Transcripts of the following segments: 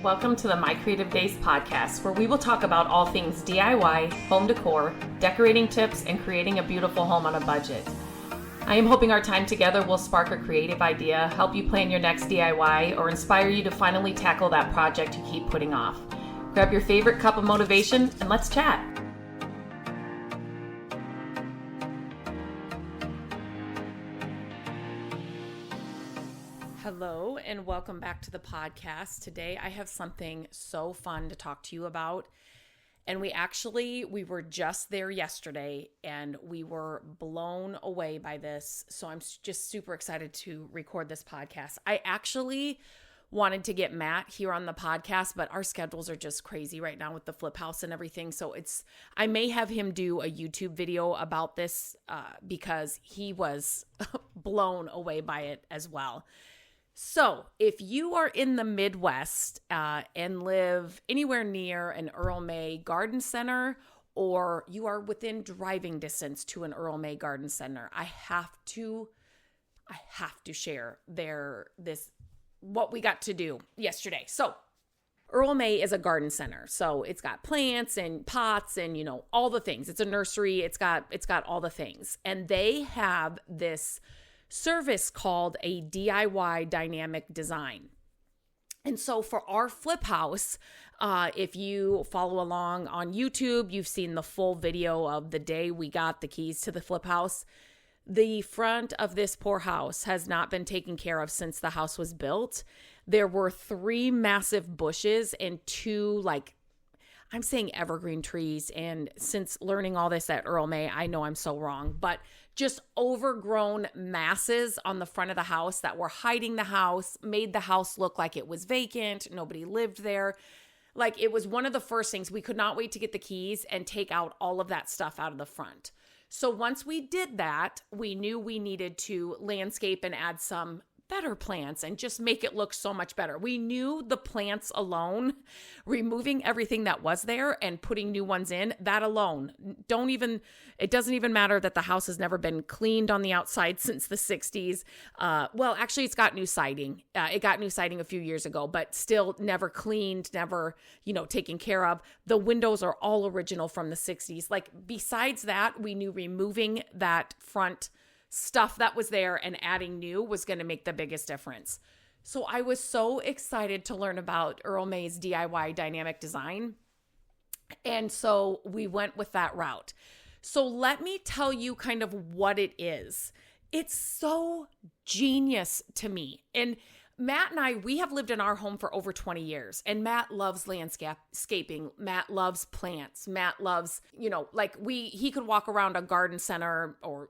Welcome to the My Creative Days podcast, where we will talk about all things DIY, home decor, decorating tips, and creating a beautiful home on a budget. I am hoping our time together will spark a creative idea, help you plan your next DIY, or inspire you to finally tackle that project you keep putting off. Grab your favorite cup of motivation and let's chat. Hello and welcome back to the podcast. Today I have something so fun to talk to you about. And we were just there yesterday and we were blown away by this. So I'm just super excited to record this podcast. I actually wanted to get Matt here on the podcast, but our schedules are just crazy right now with the flip house and everything. So I may have him do a YouTube video about this because he was blown away by it as well. So if you are in the Midwest and live anywhere near an Earl May garden center, or you are within driving distance to an Earl May garden center, I have to share what we got to do yesterday. So Earl May is a garden center. So it's got plants and pots and, all the things. It's a nursery. It's got all the things. And they have this service called a DIY dynamic design. And so for our flip house, if you follow along on YouTube, you've seen the full video of the day we got the keys to the flip house. The front of this poor house has not been taken care of since the house was built. There were 3 massive bushes and 2, I'm saying evergreen trees. And since learning all this at Earl May, I know I'm so wrong, but just overgrown masses on the front of the house that were hiding the house, made the house look like it was vacant. Nobody lived there. It was one of the first things. We could not wait to get the keys and take out all of that stuff out of the front. So once we did that, we knew we needed to landscape and add some better plants and just make it look so much better. We knew the plants alone, removing everything that was there and putting new ones in, that alone, it doesn't even matter that the house has never been cleaned on the outside since the 60s. Well, actually it's got new siding. It got new siding a few years ago, but still never cleaned, never, taken care of. The windows are all original from the 60s. Besides that, we knew removing that front stuff that was there and adding new was going to make the biggest difference. So I was so excited to learn about Earl May's DIY dynamic design. And so we went with that route. So let me tell you kind of what it is. It's so genius to me. And Matt and I, we have lived in our home for over 20 years, and Matt loves landscaping. Matt loves plants. Matt loves, he could walk around a garden center or,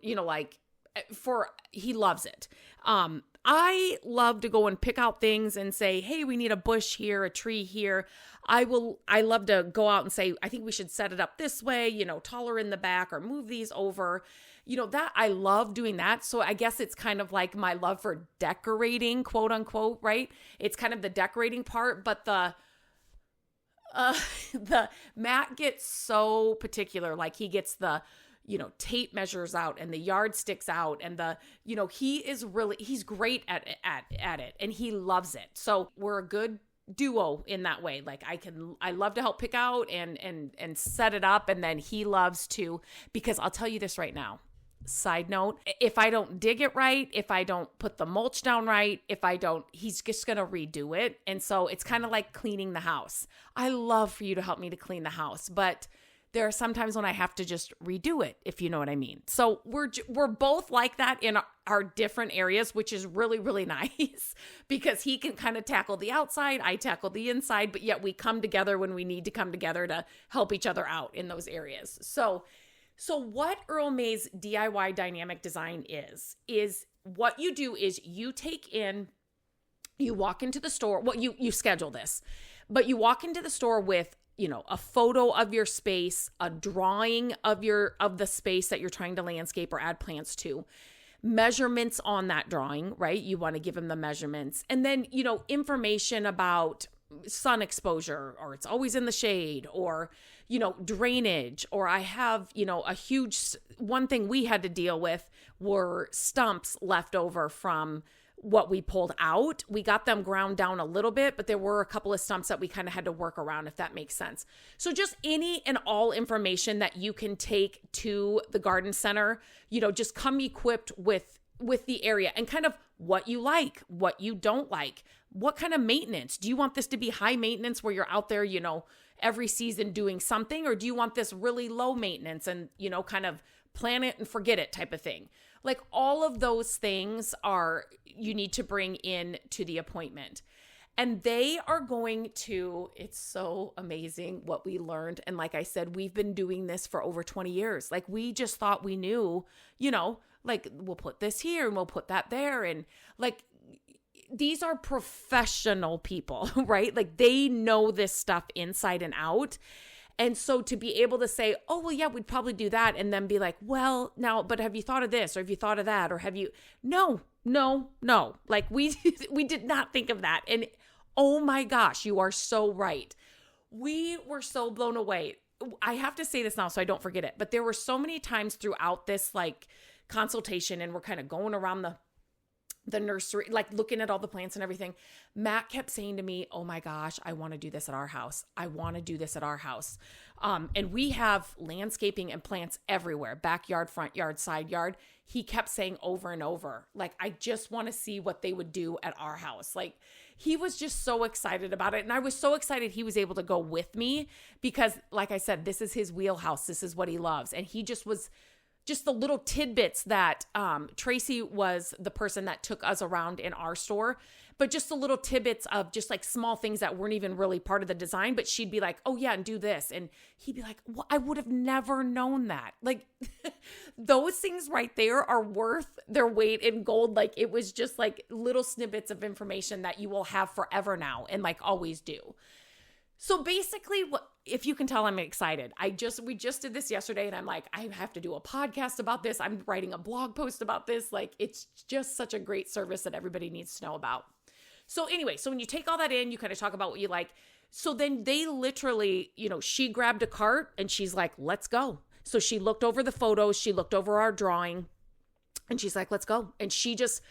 he loves it. I love to go and pick out things and say, hey, we need a bush here, a tree here. I love to go out and say, I think we should set it up this way, taller in the back or move these over. That I love doing that. So I guess it's kind of like my love for decorating, quote unquote, right? It's kind of the decorating part, but the Matt gets so particular. He gets the tape measures out and the yardsticks out and he's great at it and he loves it. So we're a good duo in that way. I love to help pick out and set it up. And then he loves to, because I'll tell you this right now, side note, if I don't dig it right, if I don't put the mulch down right, he's just going to redo it. And so it's kind of like cleaning the house. I love for you to help me to clean the house, but there are some times when I have to just redo it, if you know what I mean. So we're both like that in our different areas, which is really, really nice because he can kind of tackle the outside, I tackle the inside, but yet we come together when we need to come together to help each other out in those areas. So what Earl May's DIY dynamic design is what you do is you walk into the store, you schedule this, but you walk into the store with a photo of your space, a drawing of the space that you're trying to landscape or add plants to, measurements on that drawing, right? You want to give them the measurements. And then, information about sun exposure, or it's always in the shade, or, drainage, or I have, a huge, one thing we had to deal with were stumps left over from what we pulled out. We got them ground down a little bit, but there were a couple of stumps that we kind of had to work around, if that makes sense. So just any and all information that you can take to the garden center, just come equipped with the area and kind of what you like, what you don't like, what kind of maintenance. Do you want this to be high maintenance where you're out there, every season doing something, or do you want this really low maintenance and, kind of plan it and forget it type of thing? Like all of those things you need to bring in to the appointment. And they are going to, it's so amazing what we learned. And like I said, we've been doing this for over 20 years. Like we just thought we knew, like we'll put this here and we'll put that there. And like, these are professional people, right? Like they know this stuff inside and out. And so to be able to say, oh, well, yeah, we'd probably do that. And then be like, well, now, but have you thought of this? Or have you thought of that? Or have you, no. Like we did not think of that. And oh my gosh, you are so right. We were so blown away. I have to say this now so I don't forget it. But there were so many times throughout this like consultation, and we're kind of going around the nursery, like looking at all the plants and everything. Matt kept saying to me, oh my gosh, I want to do this at our house. I want to do this at our house. And we have landscaping and plants everywhere, backyard, front yard, side yard. He kept saying over and over, like, I just want to see what they would do at our house. Like he was just so excited about it. And I was so excited he was able to go with me because like I said, this is his wheelhouse. This is what he loves. And he just was just the little tidbits that Tracy was the person that took us around in our store, but just the little tidbits of just like small things that weren't even really part of the design, but she'd be like, oh yeah, and do this. And he'd be like, well, I would have never known that. Like those things right there are worth their weight in gold. Like it was just like little snippets of information that you will have forever now and like always do. So basically, if you can tell, I'm excited. We just did this yesterday and I'm like, I have to do a podcast about this. I'm writing a blog post about this. Like, it's just such a great service that everybody needs to know about. So anyway, so when you take all that in, you kind of talk about what you like. So then they literally, she grabbed a cart and she's like, let's go. So she looked over the photos. She looked over our drawing and she's like, let's go. And she just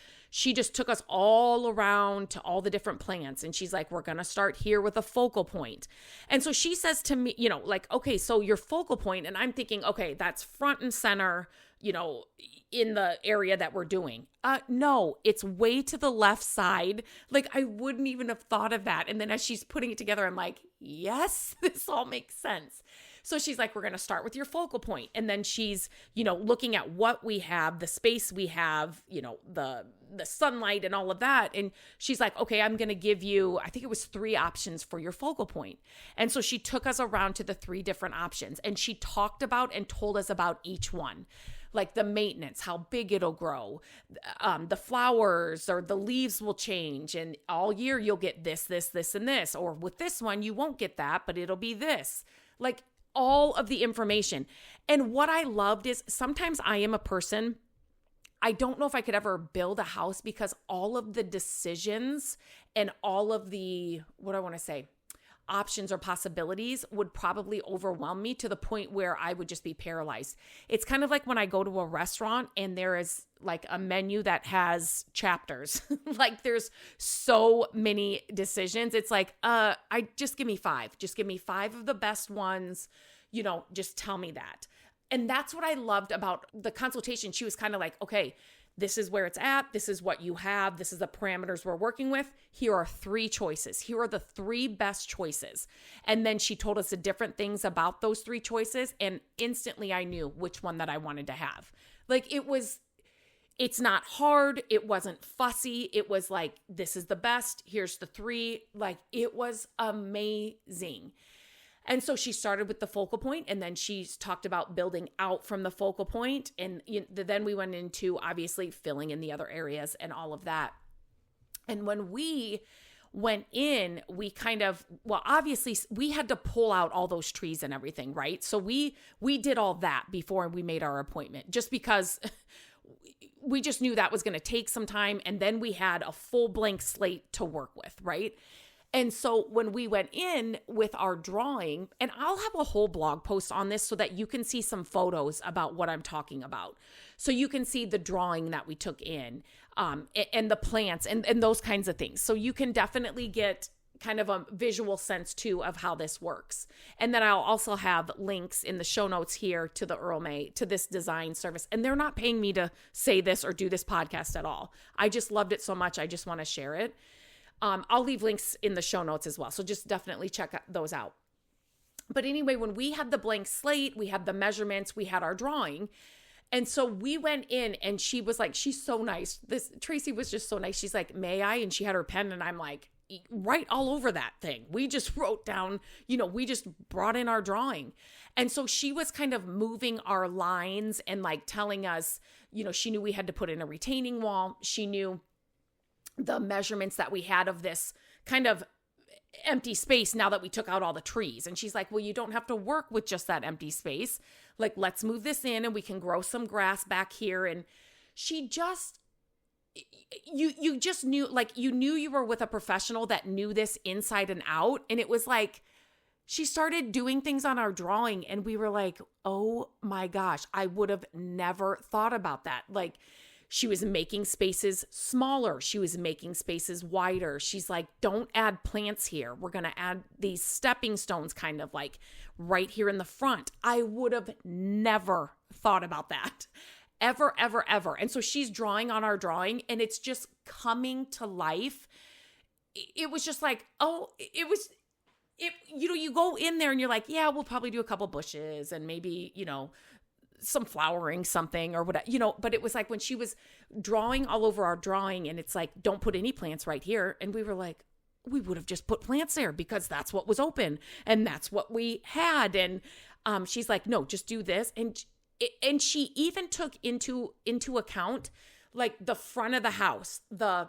took us all around to all the different plants. And she's like, we're going to start here with a focal point. And so she says to me, like, okay, so your focal point. And I'm thinking, okay, that's front and center, in the area that we're doing. No, it's way to the left side. Like I wouldn't even have thought of that. And then as she's putting it together, I'm like, yes, this all makes sense. So she's like, we're going to start with your focal point. And then she's, looking at what we have, the space we have, the sunlight and all of that. And she's like, okay, I'm going to give you, I think it was 3 options for your focal point. And so she took us around to the 3 different options and she talked about and told us about each one. Like the maintenance, how big it'll grow, the flowers or the leaves will change. And all year you'll get this, and this. Or with this one, you won't get that, but it'll be this. Like all of the information. And what I loved is sometimes I am a person, I don't know if I could ever build a house because all of the decisions and all of the, options or possibilities would probably overwhelm me to the point where I would just be paralyzed. It's kind of like when I go to a restaurant and there is like a menu that has chapters. Like there's so many decisions. It's like, just give me 5. Just give me 5 of the best ones. Just tell me that. And that's what I loved about the consultation. She was kind of like, okay, this is where it's at. This is what you have. This is the parameters we're working with. Here are 3 choices. Here are the 3 best choices. And then she told us the different things about those 3 choices. And instantly I knew which one that I wanted to have. Like it's not hard. It wasn't fussy. It was like, this is the best. Here's the 3. Like it was amazing. And so she started with the focal point and then she's talked about building out from the focal point. And then we went into obviously filling in the other areas and all of that. And when we went in, we obviously we had to pull out all those trees and everything, right? So we did all that before we made our appointment just because we just knew that was going to take some time. And then we had a full blank slate to work with, right? And so when we went in with our drawing, and I'll have a whole blog post on this so that you can see some photos about what I'm talking about. So you can see the drawing that we took in, and the plants and those kinds of things. So you can definitely get kind of a visual sense too of how this works. And then I'll also have links in the show notes here to the Earl May, to this design service. And they're not paying me to say this or do this podcast at all. I just loved it so much. I just want to share it. I'll leave links in the show notes as well. So just definitely check those out. But anyway, when we had the blank slate, we had the measurements, we had our drawing. And so we went in and she was like, she's so nice. Tracy was just so nice. She's like, may I? And she had her pen and I'm like, write all over that thing. We just wrote down, we just brought in our drawing. And so she was kind of moving our lines and like telling us, she knew we had to put in a retaining wall. She knew the measurements that we had of this kind of empty space now that we took out all the trees. And she's like, well, you don't have to work with just that empty space. Like, let's move this in and we can grow some grass back here. And she just, you just knew, like, you knew you were with a professional that knew this inside and out. And it was like, she started doing things on our drawing and we were like, oh my gosh, I would have never thought about that. Like, she was making spaces smaller. She was making spaces wider. She's like, don't add plants here. We're going to add these stepping stones kind of like right here in the front. I would have never thought about that. Ever, ever, ever. And so she's drawing on our drawing and it's just coming to life. It was just like, you go in there and you're like, yeah, we'll probably do a couple bushes and maybe, some flowering something or whatever, but it was like when she was drawing all over our drawing and it's like, don't put any plants right here. And we were like, we would have just put plants there because that's what was open and that's what we had. And she's like, no, just do this. And she even took into account like the front of the house, the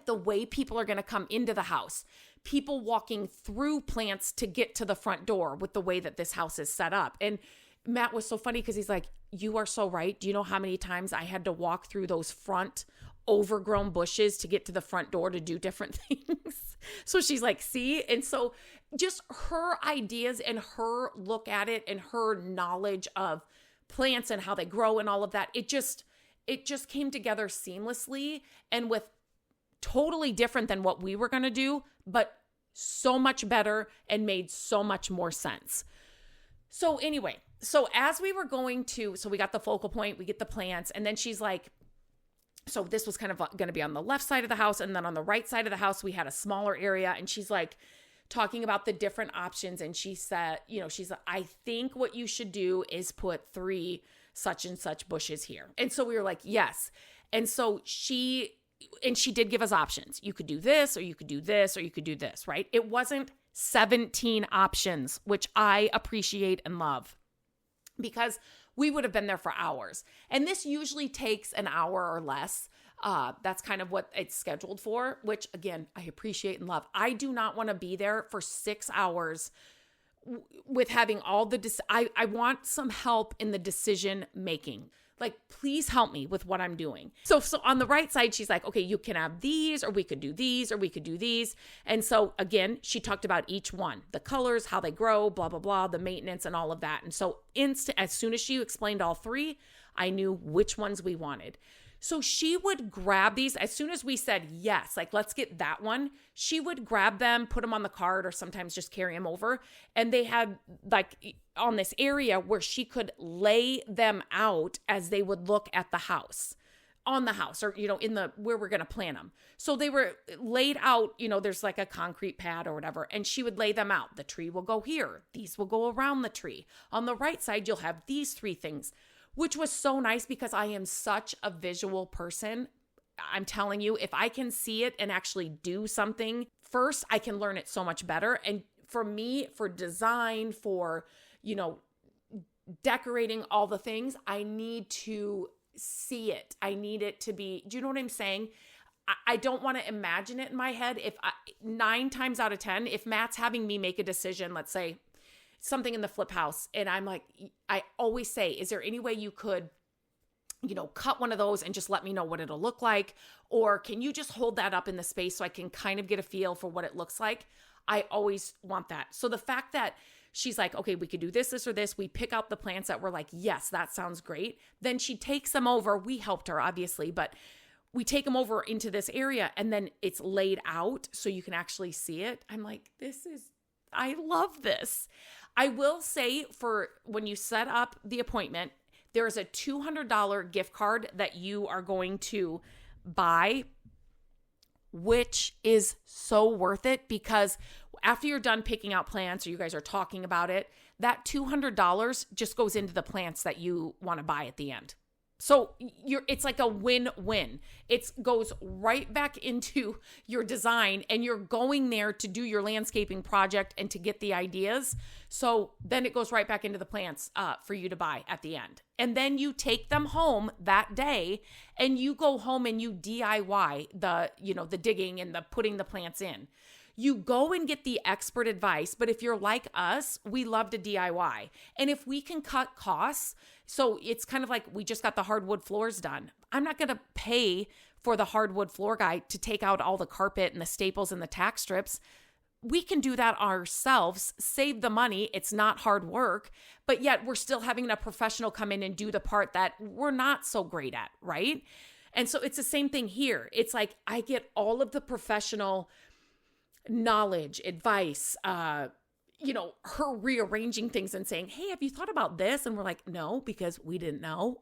way people are going to come into the house, people walking through plants to get to the front door with the way that this house is set up. And Matt was so funny because he's like, you are so right. Do you know how many times I had to walk through those front overgrown bushes to get to the front door to do different things? So she's like, see? And so just her ideas and her look at it and her knowledge of plants and how they grow and all of that, it just came together seamlessly and with totally different than what we were going to do, but so much better and made so much more sense. So anyway, so as we were going to, so we got the focal point, we get the plants, and then she's like, so this was kind of going to be on the left side of the house, and then on the right side of the house, we had a smaller area, and she's like talking about the different options, and she said, she's like, I think what you should do is put 3 such and such bushes here. And so we were like, yes. And so she did give us options. You could do this, or you could do this, or you could do this, right? It wasn't 17 options, which I appreciate and love because we would have been there for hours. And this usually takes an hour or less. That's kind of what it's scheduled for, which again, I appreciate and love. I do not want to be there for 6 hours with having all I want some help in the decision making. Like, please help me with what I'm doing. So on the right side, she's like, okay, you can have these, or we could do these, or we could do these. And so again, she talked about each one, the colors, how they grow, blah, blah, blah, the maintenance and all of that. And so as soon as she explained all 3, I knew which ones we wanted. So she would grab these as soon as we said, yes, like, let's get that one. She would grab them, put them on the cart, or sometimes just carry them over. And they had like on this area where she could lay them out as they would look at the house, on the house, or, in the, where we're going to plant them. So they were laid out, there's like a concrete pad or whatever, and she would lay them out. The tree will go here. These will go around the tree. On the right side, you'll have these 3 things, which was so nice because I am such a visual person. I'm telling you, if I can see it and actually do something first, I can learn it so much better. And for me, for design, for, decorating all the things, I need to see it. I need it to be, do you know what I'm saying? I don't want to imagine it in my head. 9 times out of 10, if Matt's having me make a decision, let's say, something in the flip house. And I'm like, I always say, is there any way you could cut one of those and just let me know what it'll look like? Or can you just hold that up in the space so I can kind of get a feel for what it looks like? I always want that. So the fact that she's like, okay, we could do this, this, or this. We pick out the plants that we're like, yes, that sounds great. Then she takes them over. We helped her, obviously, but we take them over into this area and then it's laid out so you can actually see it. I'm like, I love this. I will say, for when you set up the appointment, there is a $200 gift card that you are going to buy, which is so worth it, because after you're done picking out plants or you guys are talking about it, that $200 just goes into the plants that you want to buy at the end. So it's like a win-win. It goes right back into your design, and you're going there to do your landscaping project and to get the ideas. So then it goes right back into the plants for you to buy at the end. And then you take them home that day and you go home and you DIY the digging and the putting the plants in. You go and get the expert advice, but if you're like us, we love to DIY. And if we can cut costs, so it's kind of like we just got the hardwood floors done. I'm not going to pay for the hardwood floor guy to take out all the carpet and the staples and the tack strips. We can do that ourselves, save the money. It's not hard work, but yet we're still having a professional come in and do the part that we're not so great at, right? And so it's the same thing here. It's like I get all of the professional knowledge, advice, her rearranging things and saying, hey, have you thought about this? And we're like, no, because we didn't know,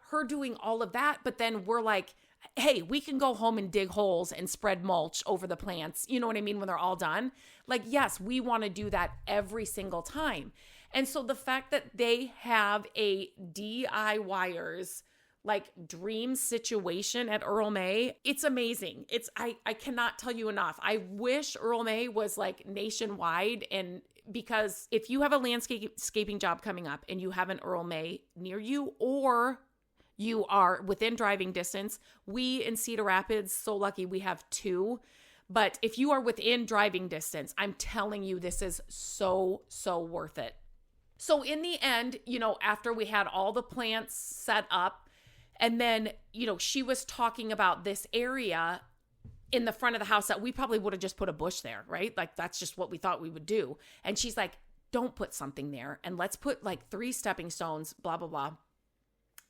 her doing all of that. But then we're like, hey, we can go home and dig holes and spread mulch over the plants. You know what I mean? When they're all done. Like, yes, we want to do that every single time. And so the fact that they have a DIYers dream situation at Earl May, it's amazing. I cannot tell you enough. I wish Earl May was nationwide, and because if you have a landscaping job coming up and you have an Earl May near you, or you are within driving distance, we in Cedar Rapids, so lucky we have 2. But if you are within driving distance, I'm telling you, this is so, so worth it. So in the end, after we had all the plants set up, and then, she was talking about this area in the front of the house that we probably would have just put a bush there, right? That's just what we thought we would do. And she's like, don't put something there. And let's put 3 stepping stones, blah, blah, blah.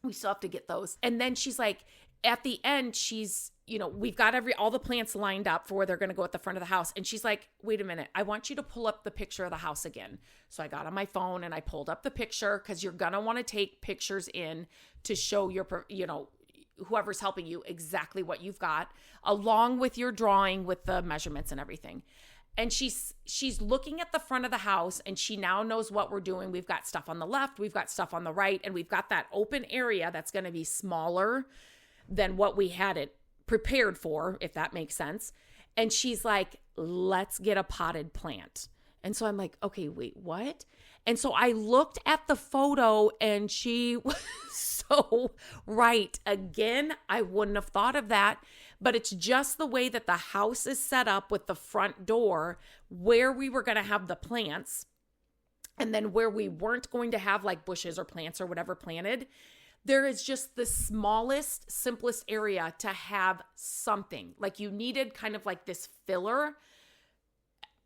We still have to get those. And then she's like, at the end, she's, we've got all the plants lined up for where they're going to go at the front of the house. And she's like, wait a minute, I want you to pull up the picture of the house again. So I got on my phone and I pulled up the picture, because you're going to want to take pictures in to show your, whoever's helping you exactly what you've got, along with your drawing with the measurements and everything. And she's looking at the front of the house, and she now knows what we're doing. We've got stuff on the left, we've got stuff on the right, and we've got that open area that's going to be smaller than what we had it prepared for, if that makes sense. And she's like, let's get a potted plant. And so I'm like, okay, wait, what? And so I looked at the photo, and she was so right. Again, I wouldn't have thought of that, but it's just the way that the house is set up with the front door, where we were going to have the plants, and then where we weren't going to have bushes or plants or whatever planted. There is just the smallest, simplest area to have something. You needed kind of this filler.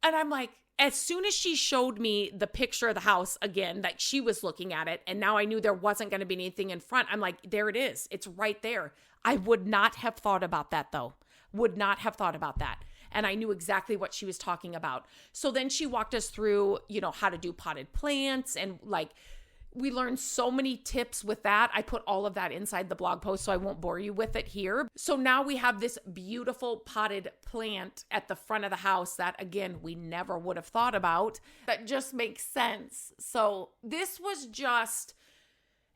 And I'm like, as soon as she showed me the picture of the house again, that she was looking at it, and now I knew there wasn't going to be anything in front, I'm like, there it is. It's right there. I would not have thought about that, though. Would not have thought about that. And I knew exactly what she was talking about. So then she walked us through, how to do potted plants, and we learned so many tips with that. I put all of that inside the blog post, so I won't bore you with it here. So now we have this beautiful potted plant at the front of the house that, again, we never would have thought about. That just makes sense. So this was just,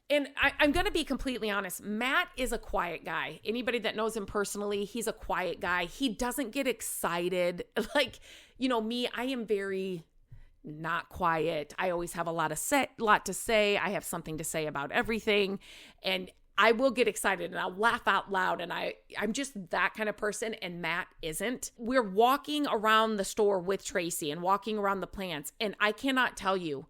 and I'm going to be completely honest, Matt is a quiet guy. Anybody that knows him personally, he's a quiet guy. He doesn't get excited. Me, I am very not quiet. I always have a lot to say. I have something to say about everything, and I will get excited and I'll laugh out loud, and I'm just that kind of person, and Matt isn't. We're walking around the store with Tracy and walking around the plants, and I cannot tell you,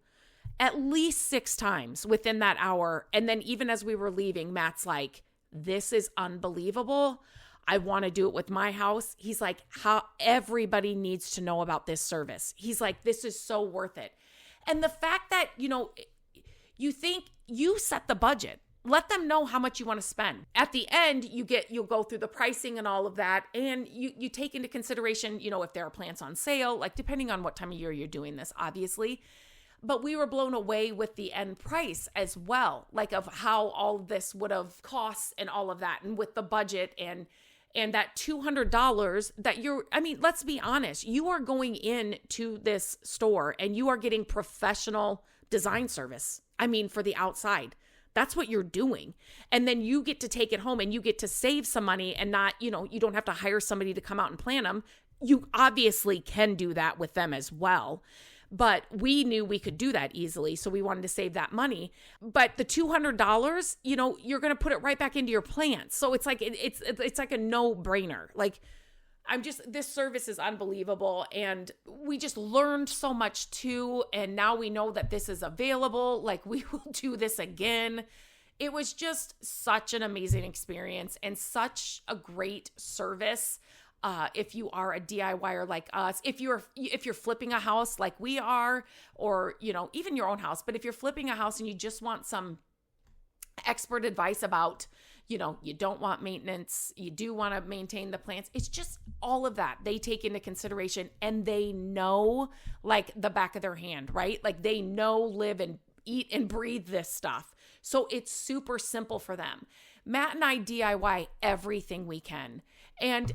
at least 6 times within that hour. And then even as we were leaving, Matt's like, this is unbelievable. I want to do it with my house. He's like, how everybody needs to know about this service. He's like, this is so worth it. And the fact that, you think you set the budget, let them know how much you want to spend. At the end, you'll go through the pricing and all of that. And you take into consideration, if there are plants on sale, like depending on what time of year you're doing this, obviously. But we were blown away with the end price as well, like of how all of this would have cost and all of that. And with the budget and that $200 that let's be honest, you are going into this store and you are getting professional design service. For the outside, that's what you're doing. And then you get to take it home and you get to save some money and not, you don't have to hire somebody to come out and plant them. You obviously can do that with them as well. But we knew we could do that easily. So we wanted to save that money. But the $200, you're going to put it right back into your plants. So it's like, it's like a no-brainer. Like, this service is unbelievable. And we just learned so much too. And now we know that this is available. Like, we will do this again. It was just such an amazing experience and such a great service. If you are a DIYer like us, if you're flipping a house like we are, or, even your own house, but if you're flipping a house and you just want some expert advice about, you don't want maintenance, you do want to maintain the plants. It's just all of that they take into consideration, and they know like the back of their hand, right? Like they know, live and eat and breathe this stuff. So it's super simple for them. Matt and I DIY everything we can. And,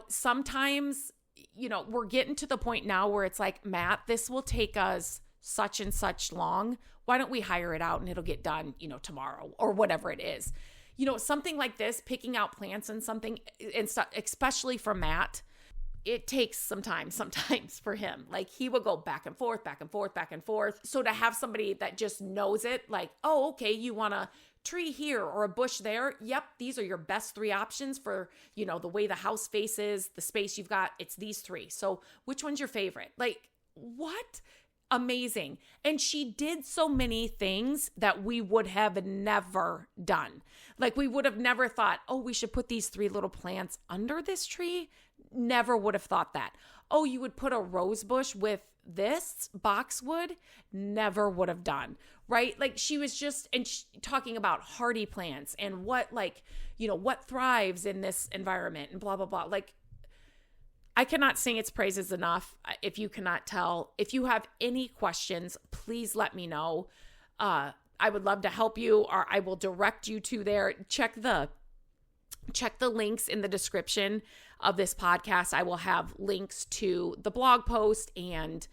sometimes, we're getting to the point now where it's like, Matt, this will take us such and such long. Why don't we hire it out and it'll get done, tomorrow or whatever it is. Something like this, picking out plants and something and stuff, especially for Matt, it takes some time sometimes for him. Like he will go back and forth, back and forth, back and forth. So to have somebody that just knows it, like, oh, okay, you want a tree here or a bush there. Yep. These are your best 3 options for, the way the house faces, the space you've got. It's these 3. So which one's your favorite? Like, what? Amazing. And she did so many things that we would have never done. Like we would have never thought, oh, we should put these 3 little plants under this tree. Never would have thought that. Oh, you would put a rose bush with this boxwood. Never would have done. Right? Like she was just, talking about hardy plants and what what thrives in this environment and blah, blah, blah. Like I cannot sing its praises enough. If you cannot tell, if you have any questions, please let me know. I would love to help you, or I will direct you to there. Check the links in the description of this podcast. I will have links to the blog post, and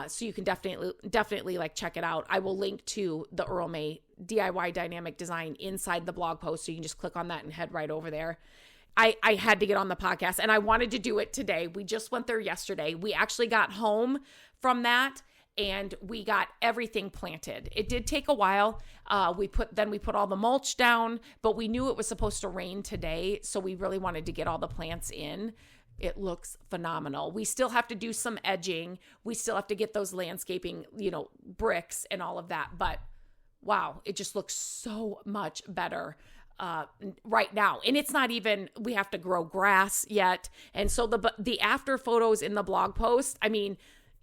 so you can definitely like check it out. I will link to the Earl May DIY dynamic design inside the blog post. So you can just click on that and head right over there. I had to get on the podcast and I wanted to do it today. We just went there yesterday. We actually got home from that and we got everything planted. It did take a while. We put all the mulch down, but we knew it was supposed to rain today. So we really wanted to get all the plants in. It looks phenomenal. We still have to do some edging. We still have to get those landscaping, bricks and all of that. But wow, it just looks so much better right now. And it's not even, we have to grow grass yet. And so the after photos in the blog post,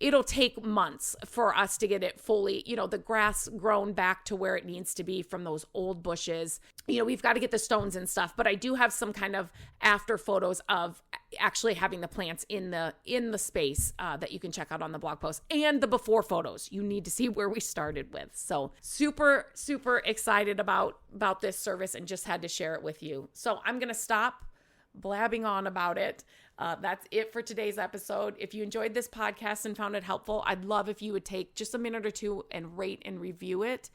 it'll take months for us to get it fully, the grass grown back to where it needs to be from those old bushes. We've got to get the stones and stuff, but I do have some kind of after photos of actually having the plants in the space that you can check out on the blog post, and the before photos. You need to see where we started with. So super, super excited about this service and just had to share it with you. So I'm going to stop blabbing on about it. That's it for today's episode. If you enjoyed this podcast and found it helpful, I'd love if you would take just a minute or two and rate and review it.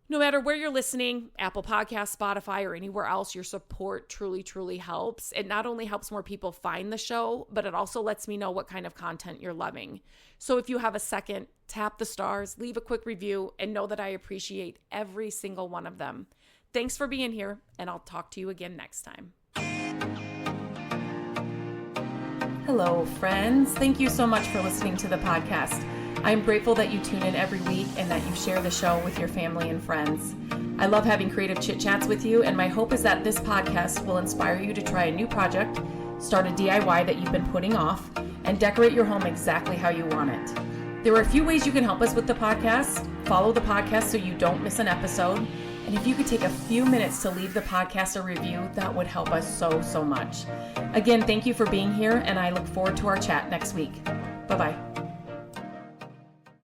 No matter where you're listening, Apple Podcasts, Spotify, or anywhere else, your support truly, truly helps. It not only helps more people find the show, but it also lets me know what kind of content you're loving. So if you have a second, tap the stars, leave a quick review, and know that I appreciate every single one of them. Thanks for being here, and I'll talk to you again next time. Hello, friends. Thank you so much for listening to the podcast. I'm grateful that you tune in every week and that you share the show with your family and friends. I love having creative chit chats with you, and my hope is that this podcast will inspire you to try a new project, start a DIY that you've been putting off, and decorate your home exactly how you want it. There are a few ways you can help us with the podcast. Follow the podcast so you don't miss an episode. And if you could take a few minutes to leave the podcast a review, that would help us so much. Again, thank you for being here, and I look forward to our chat next week. Bye-bye.